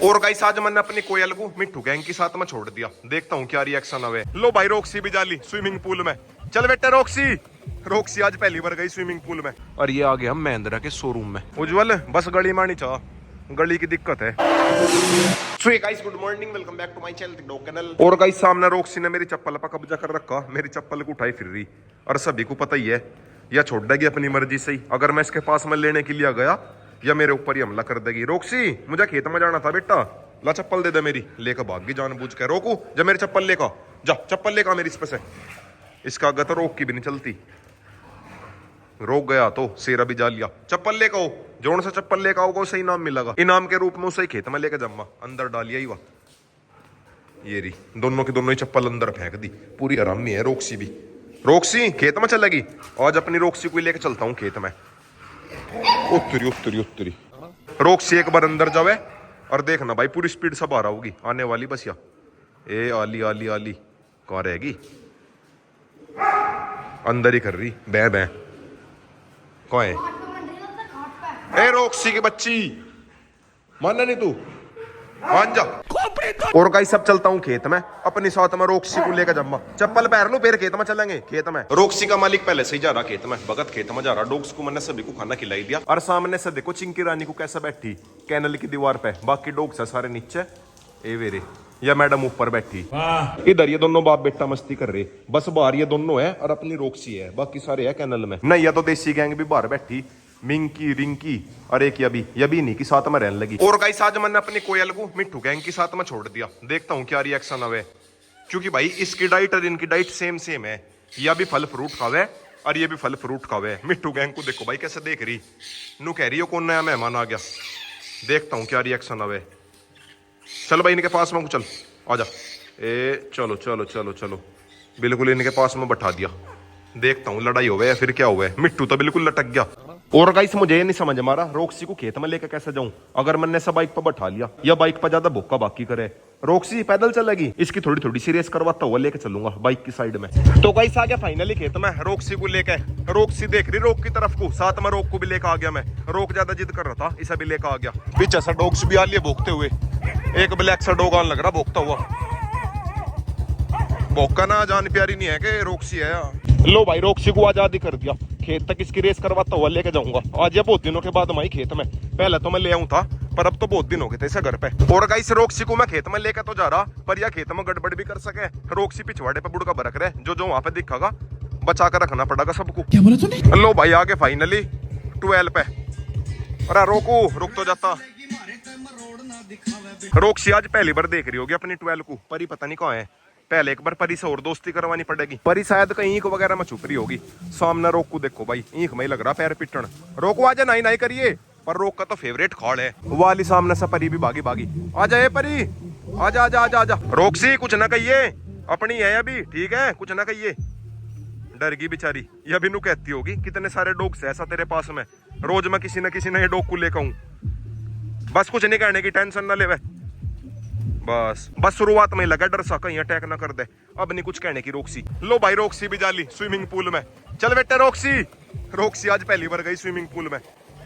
और गाइस आज मैंने अपनी कोयल को मिट्टू गैंग के साथ में छोड़ दिया, देखता हूँ क्या रिएक्शन आवे। लो भाई रोक्सी भी जाली स्विमिंग पूल में। चल बेटे रोक्सी। रोक्सी आज पहली बार गई स्विमिंग पूल में। और ये आ गया हम महिंद्रा के शोरूम में। उज्जवल बस गली मानी चाह, गली की दिक्कत है। So guys good morning, welcome back to my channel. और गाइस सामने रोक्सी ने मेरी चप्पल पर कब्जा कर रखा, मेरी चप्पल को उठाई फिर रही। और सभी को पता ही है यह छोड़ देगी अपनी मर्जी से ही, अगर मैं इसके पास में लेने के लिए गया या मेरे ऊपर ही हमला कर देगी। रोक्सी मुझे खेत में जाना था बेटा, ला चप्पल दे दे मेरी। लेकर भाग गई जानबूझ के। रोकू जब मेरी चप्पल लेकर जा, चप्पल लेकर मेरी इस पे से। इसका आगे तो रोक की भी नहीं चलती। रोक गया तो शेरा भी जा लिया। चप्पल लेकर आओ, जोन से चप्पल लेकर आओ सही इनाम मिलेगा। इनाम के रूप में उसे खेत में लेकर जमा अंदर डालिया ही वह। ये रही दोनों की दोनों ही चप्पल अंदर फेंक दी। पूरी हरामी है रोक्सी भी। रोक्सी खेत में चलेगी, आज अपनी रोक्सी को लेकर चलता हूँ खेत में। उत्तरी उत्तरी उत्तरी। रोक्सी एक बार अंदर जावे और देखना भाई पूरी स्पीड से बाहर होगी आने वाली बस। या ए आली आली आली कहाँ रहेगी, अंदर ही कर रही बै बै। कौन है? ए रोक्सी की बच्ची, मानना नहीं तू, मान जा। और गाइस सब चलता हूँ खेत में अपनी साथ में रोक्सी को लेकर जम्मा। चप्पल पहन लो फिर खेत में चलेंगे। खेत में रोक्सी का मालिक पहले से ही जा रहा खेत में, भगत खेत में जा रहा। डॉग्स को मैंने सभी को खाना खिलाई दिया। और सामने से देखो चिंकी रानी को कैसे बैठी कैनल की दीवार पे, बाकी डॉग्स है सारे नीचे। ए वेरे या मैडम ऊपर बैठी। इधर ये दोनों बाप बेटा मस्ती कर रहे, बस बाहर ये दोनों है और अपनी रोक्सी है, बाकी सारे है कैनल में। नहीं या तो देसी गैंग भी बाहर बैठी, मिंकी रिंकी और एक यबी नहीं की साथ में रहने लगी। और गाइस आज मैंने अपनी कोयल को मिट्टू गैंग के साथ में छोड़ दिया, देखता हूँ क्या रिएक्शन आवे। क्योंकि भाई इसकी डाइट और इनकी डाइट सेम सेम है, यह भी फल फ्रूट खावे और ये भी फल फ्रूट खावे। मिट्टू गैंग को देखो भाई कैसे देख रही, नू कह रही हो कौन नया मेहमान आ गया। देखता हूँ क्या रिएक्शन आवे। चल भाई इनके पास में चल, आजा। ए चलो चलो चलो चलो, बिल्कुल इनके पास में बैठा दिया। देखता हूँ लड़ाई होवे या फिर क्या हुआ। मिट्टू तो बिल्कुल लटक गया। और गाइस मुझे ये नहीं समझ मारा रोक्सी को खेत में लेकर कैसे जाऊं, अगर मैंने सब बाइक पर बैठा लिया या बाइक पर ज्यादा भूखा बाकी करे। रोक्सी पैदल चलेगी, इसकी थोड़ी थोड़ी सी रेस करवाता हुआ लेके चलूंगा बाइक की साइड में। तो गाइस आ गया फाइनली खेत में रोक्सी को लेके। रोक्सी देख रही रोक की तरफ को, साथ में रोक को भी लेकर आ गया मैं। रोक ज्यादा जिद कर रहा था, इसे भी लेकर आ गया। पीछे से डॉग्स भी आ लिए भोगते हुए। एक ब्लैक सा डॉग आने लग रहा भोगता हुआ। भोका ना जान प्यारी नहीं है कि रोक्सी है। लो भाई रोक्सी को आजादी कर दिया, खेत तक इसकी रेस करवाता हुआ लेके जाऊंगा। आज या बहुत दिनों के बाद मैं खेत में, पहले तो मैं ले आऊं था पर अब तो बहुत दिन हो गए थे इसे घर पे। और गाइस रोक्सी को मैं खेत में लेकर तो जा रहा, पर यह खेत में गड़बड़ भी कर सके। रोक्सी पिछवाड़े पे बुड़का बरक रहे, जो वहां पे दिखेगा बचा कर रखना पड़ेगा सबको। क्या बोला तूने? लो भाई आगे फाइनली 12 पे। अरे रोको, रुक तो जाता। रोक्सी आज पहली बार देख रही होगी अपनी 12 को, पर ही पता नहीं कहाँ है। पहले एक बार परी से और दोस्ती करवानी पड़ेगी। परी शायद कहीं ईंख वगैरह में छुप रही होगी। सामने रोक को देखो भाई, ईंख में ही लग रहा पैर पिटन। रोको आजा, नहीं नहीं करिए। पर रोक का तो फेवरेट खाड़ है वाली। सामने से परी भी भागी भागी। आजा ये परी, आजा आजा आजा आजा। रोक्सी कुछ ना कहिए, अपनी है अभी, ठीक है कुछ ना कहिए। डर गई बेचारी, ये अभी नु कहती होगी कितने सारे डॉग्स ऐसा तेरे पास में, रोज मैं किसी न किसी नए डॉग को लेकर आऊं। बस कुछ नहीं कहने की टेंशन ना ले। बस शुरुआत में लगा डर सा कहीं अटैक ना कर दे, अब नहीं कुछ कहने की रोक्सी। लो भाई रोक्सी भी जाली स्विमिंग पूल में। चल बेटे रोक्सी। रोक्सी आज पहली बार गई स्विमिंग पूल में।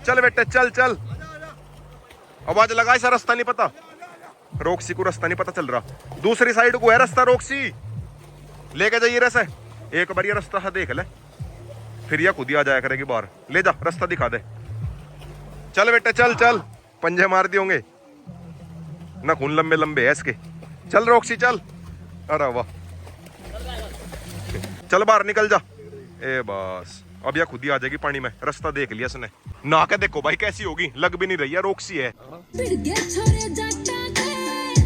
चल बेटे चल चल। आवाज लगा, ऐसा रास्ता नहीं पता। रोक्सी को रास्ता नहीं पता चल रहा, दूसरी साइड को है रास्ता। रोक्सी लेके जाइए रसे, एक बार ये रास्ता देख ले, फिर यह खुद ही आ जाया करेगी बाहर। ले जा रास्ता दिखा दे। चल बेटे चल चल, पंजे मार दिए होंगे ना, खून लंबे लंबे है इसके। चल रोक्सी चल। अरे वाह, चल बाहर निकल जा। ए बस अब यह खुद ही आ जाएगी पानी में, रास्ता देख लिया इसने। ना के देखो भाई कैसी होगी, लग भी नहीं रही है रोक्सी है।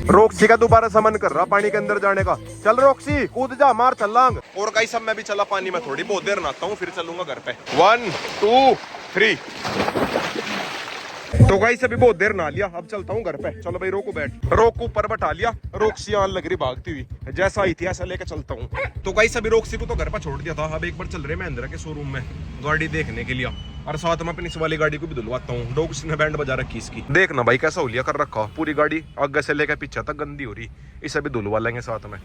रोक्सी का दोबारा समन कर रहा पानी के अंदर जाने का। चल रोक्सी कूद जा, मार छलांग। और गाइस अब मैं भी चला पानी में, थोड़ी बहुत देर नहाता हूँ फिर चलूंगा घर पे। 1 2 3। तो गाइस अभी बहुत देर नहा लिया, अब चलता हूँ घर पे। चलो भाई रोको बैठ। रोक को ऊपर बैठा लिया, रोक्सी आने लग रही भागती हुई, जैसा आई थी ऐसा लेके चलता हूँ। तो गाइस अभी रोक्सी को तो घर पर छोड़ दिया था, अब एक बार चल रहे महिंद्रा के शोरूम में गाड़ी देखने के लिए, और साथ में अपनी इस वाली गाड़ी को भी धुलवाता हूँ। डॉग्स ने बैंड बजा रखी इसकी, देखना भाई कैसा हुलिया कर रखा। पूरी गाड़ी आगे से लेकर पीछे तक गंदी हो रही, इसे भी धुलवा लेंगे साथ में।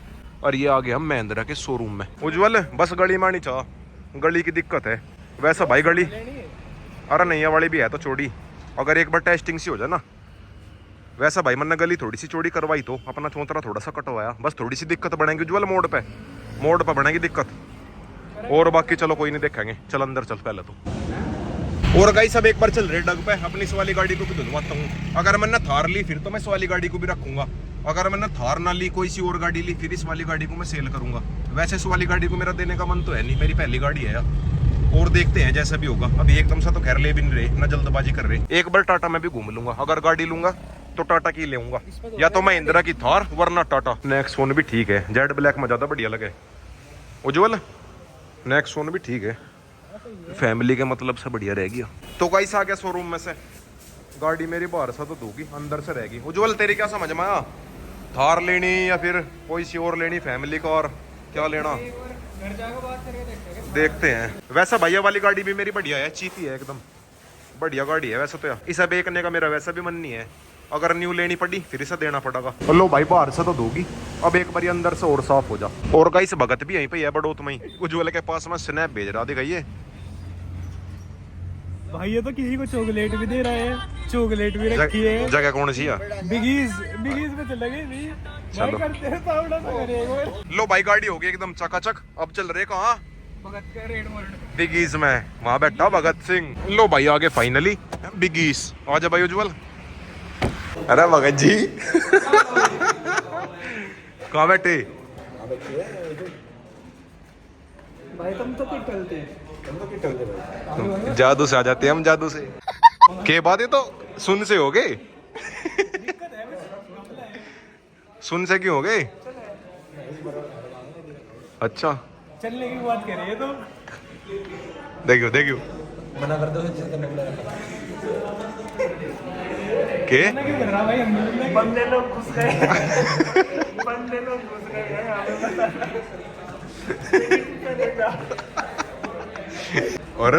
और ये आ गया हम महिंद्रा के शोरूम में। उज्जवल बस गली मानी चाह, गली की दिक्कत है वैसा भाई गली। अरे नैया वाली भी है तो छोड़ी, अगर एक बार टेस्टिंग सी हो जाए ना वैसा भाई मैंने गली थोड़ी सी चौड़ी करवाई तो अपना चौतरा थोड़ा सा कटवाया, बस थोड़ी सी दिक्कत बढ़ेगी उज्जवल मोड़ पे बढ़ेगी दिक्कत। और बाकी चलो कोई नहीं देखेंगे, चल अंदर चल पहले तो। और गाइस सब एक बार चल रहे डग पे, अपनी इस वाली गाड़ी को भी धुलवाता हूँ। अगर मैंने थार ली फिर तो मैं इस वाली गाड़ी को भी रखूंगा, अगर मैंने थार ना ली कोई सी और गाड़ी ली फिर इस वाली गाड़ी को मैं सेल करूंगा। वैसे इस वाली गाड़ी को मेरा देने का मन तो है नहीं, मेरी पहली गाड़ी है और देखते हैं जैसा भी होगा। अभी एकदम से तो खैर ले भी नहीं रहे, ना जल्दबाजी कर रहे। एक बार टाटा में भी घूम लूंगा, अगर गाड़ी लूंगा तो टाटा की लेऊंगा, या तो मैं इंदिरा की थार वरना टाटा। नेक्सॉन भी ठीक है, जेड ब्लैक में ज्यादा बढ़िया लगे उज्जवल। नेक्सॉन भी ठीक है, फैमिली के मतलब से बढ़िया रहेगी। तो गाइस आ गया शोरूम में से, गाड़ी मेरी बाहर से तो धोगी अंदर से रहेगी। उज्जवल तेरी क्या समझ में आया, थार लेनी या फिर कोई सी और लेनी, फैमिली कार क्या लेना घर जाकर बात करके देखते हैं। वैसा भैया वाली गाड़ी भी मेरी बढ़िया है, चीती है एकदम बढ़िया गाड़ी है वैसे तो यार। इसे बेचने का मेरा वैसा भी मन नहीं है, अगर न्यू लेनी पड़ी फिर इसे देना पड़ेगा। लो भाई बाहर से तो धोगी, अब एक बार अंदर से और साफ हो जा। और गाइस भगत भी यहीं पे है बड़ोत में ही, उज्जवल के पास में स्नैप भेज रहा दिखाइए भाई। ये तो किसी को चॉकलेट भी दे रहा है, चॉकलेट भी रखी है। जगह कौन सी है? बिगीज में चल लगे नहीं चलो। करते हैं सावड़ा सा करेगा। लो भाई गाड़ी हो गई एकदम चकाचक। अब चल रहे कहाँ? भगत का रेड मोड बिगीज में, वहां बैठा भगत सिंह। लो भाई आगे फाइनली बिगीज। आजा भाई उज्जवल। अरे भगत जी कहाँ बैठे भाई? तुम तो पिटलते हैं, जादू से आ जाते हैं हम, जादू से। के बात है तो सुन से हो गए सुन से क्यों हो गए? अच्छा चलने की बात कर रही है तो देखियो मना कर दो के क्यों कर रहा भाई? हम बंदे लोग घुस गए बंदे लोग घुस गए और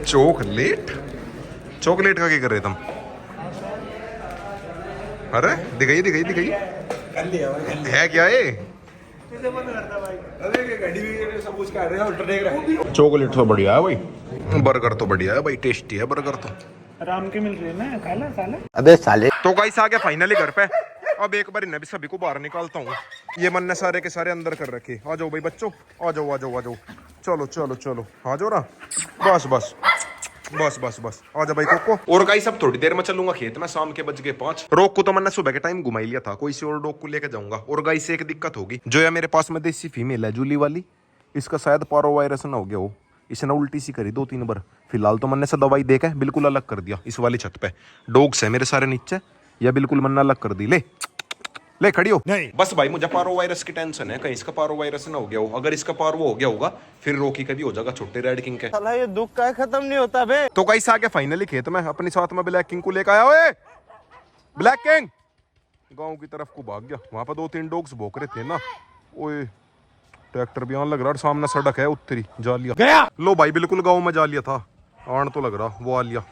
चॉकलेट का क्या कर रहे तुम? अरे दिखाइए है क्या ये? चॉकलेट तो बढ़िया है भाई, बर्गर तो बढ़िया है भाई, टेस्टी है बर्गर तो। आराम के मिल रही है ना, खाला अबे साले। तो गाइस आ गया फाइनली घर पे। अब एक बार इन्हें भी सभी को बाहर निकालता हूँ। ये मन ने सारे के सारे अंदर कर रखे। आ जाओ भाई बच्चों, आ जाओ। चलो आ जाओ ना। बस आ जा भाई कोको। और गाइस अब थोड़ी देर में चलूंगा खेत में, शाम के बज गए 5। रोक को तो मैंने सुबह के टाइम घुमाई लिया था, कोई सी और डॉग को लेकर जाऊंगा। और गाइस एक दिक्कत होगी, जो है मेरे पास में देसी फीमेल है जूली वाली, इसका शायद पारो वायरस ना हो गया हो, इसने उल्टी सी करी 2-3 बार। फिलहाल तो मैंने से दवाई देकर बिल्कुल अलग कर दिया। इस वाली छत पे डॉग्स है मेरे सारे नीचे, या बिल्कुल मैंने अलग कर दी। ले खड़ी हो। नहीं बस भाई मुझे पारो वायरस की टेंशन है, कहीं इसका पारो वायरस ना हो गया हो। अगर इसका पारो हो गया होगा फिर रोकी कभी हो जाएगा छोटे रेड किंग के। साला ये दुख का खत्म नहीं होता बे। तो गाइस आके फाइनली खेत में अपने साथ में ब्लैक किंग को लेकर आया। ओए ब्लैक किंग गांव की तरफ को भाग गया, वहां पर 2-3 डॉग्स भौंक रहे थे ना। ओए ट्रैक्टर भी आने लग रहा, सामने सड़क है उत्तरी, जा लिया गया। लो भाई बिल्कुल गाँव में जा लिया था, आन तो लग रहा वो आ लिया,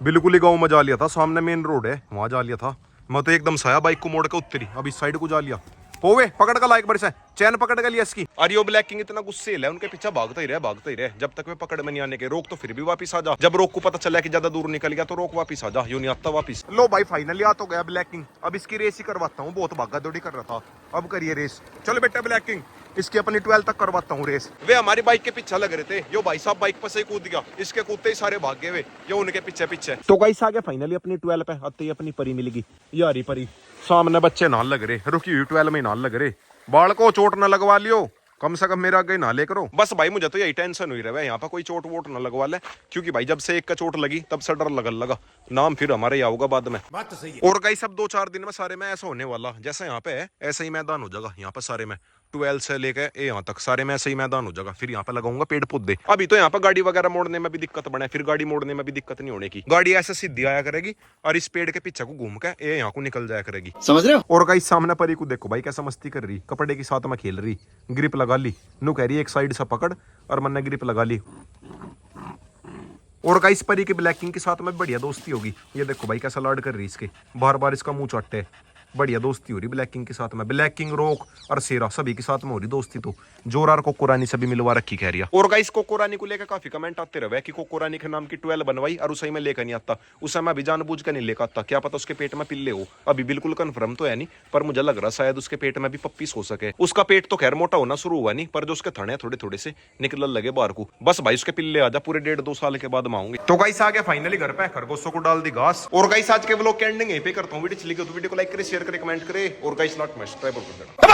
बिल्कुल ही गाँव में जा लिया था। सामने मेन रोड है वहां जा लिया था। मैं तो एकदम साया बाइक को मोड़ के उत्तरी, अब इस साइड को जा लिया। पोवे पकड़ का लाइक बड़ी से चैन पकड़ के लिया इसकी। अरियो ब्लैक किंग इतना गुस्से है, उनके पीछे भागता ही रहे जब तक वे पकड़ में नहीं आने के। रोक तो फिर भी वापस आ जा, जब रोक को पता चला कि ज्यादा दूर निकल गया तो रोक वापस आ जा, यूं नहीं आता वापस। लो भाई फाइनली आ तो गया ब्लैक किंग, अब इसकी रेस ही करवाता हूँ। बहुत भागा दौड़ी कर रहा था, अब करिए रेस। चलो बेटा ब्लैक किंग, इसकी अपनी 12 तक करवाता हूँ रेस। वे हमारी बाइक के पीछे लग रहे थे, यो भाई साहब बाइक पर से कूद गया, इसके कूदते ही सारे भाग गए वे, ये उनके पीछे। तो गाइस आ गया फाइनली अपनी 12 पे, आते ही अपनी परी मिलेगी, यारी परी। सामने बच्चे नाल लग रहे, रुकी हुई 12 में नाल लग रहे। बाल को चोट न लगवा लियो, कम से कम मेरा आगे ना ले करो। बस भाई मुझे तो यही टेंशन हुई रहे यहाँ पर कोई चोट वोट न लगवा ले, क्योंकि भाई जब से एक का चोट लगी तब से डर लगन लगा, नाम फिर हमारे यहाँ होगा बाद में। बात तो सही है। और गाइस सब 2-4 दिन में सारे में ऐसा होने वाला, जैसा यहाँ पे है ऐसा ही मैदान हो जाएगा। यहाँ पर सारे में 12 से लेकर यहाँ तक सारे में ऐसे ही मैदान हो जाएगा। फिर यहाँ पे लगाऊंगा पेड़ पौधे। अभी तो यहाँ पर गाड़ी वगैरह मोड़ने में भी दिक्कत बने, फिर गाड़ी मोड़ने में भी दिक्कत नहीं होने की। गाड़ी ऐसे सीधी आया करेगी और इस पेड़ के पीछे को घूम के ये यहाँ को निकल जाया करेगी, समझ रहे हो। और गाइस सामने परी को देखो भाई कैसा मस्ती कर रही, कपड़े के साथ में खेल रही, ग्रिप लगा ली, नु कह रही एक साइड से पकड़ और मैंने ग्रिप लगा ली। और गाइस परी के ब्लैक किंग के साथ में बढ़िया दोस्ती होगी। ये देखो भाई कैसा लाड कर रही इसके, बार बार इसका मुंह चाटते। बढ़िया दोस्ती हो रही ब्लैक किंग के साथ में। ब्लैक किंग, रॉक और शेरा सभी के साथ में हो रही दोस्ती। तो जोरार कोको रानी सभी मिलवा रखी कह रही है। और गाइस कोको रानी को लेकर काफी कमेंट आते रहे कि कोको रानी के नाम की 12 बनवाई और उसे मैं लेकर नहीं आता। उस समय अभी जानबूझ कर नहीं लेकर आता, क्या पता उसके पेट में पिल्ले हो। अभी बिल्कुल कंफर्म तो है नहीं, पर मुझे लग रहा शायद उसके पेट में भी पप्पीस हो सके। उसका पेट तो खैर मोटा होना शुरू हुआ नहीं, पर जो उसके थने थोड़े थोड़े से निकल लगे बाहर को। बस भाई उसके पिल्ले आ जा, पूरे 1.5-2 साल के बाद मांगूंगे। तो गाइस आ गया फाइनली घर पे, खरगोशों को डाल दी घास। और गाइस आज के व्लॉग के एंडिंग यहीं पे करता हूं। वीडियो अच्छी लगी तो वीडियो को लाइक करे, शेयर करे, कमेंट करे और गाइस नॉट मस्ट सब्सक्राइब कर देना।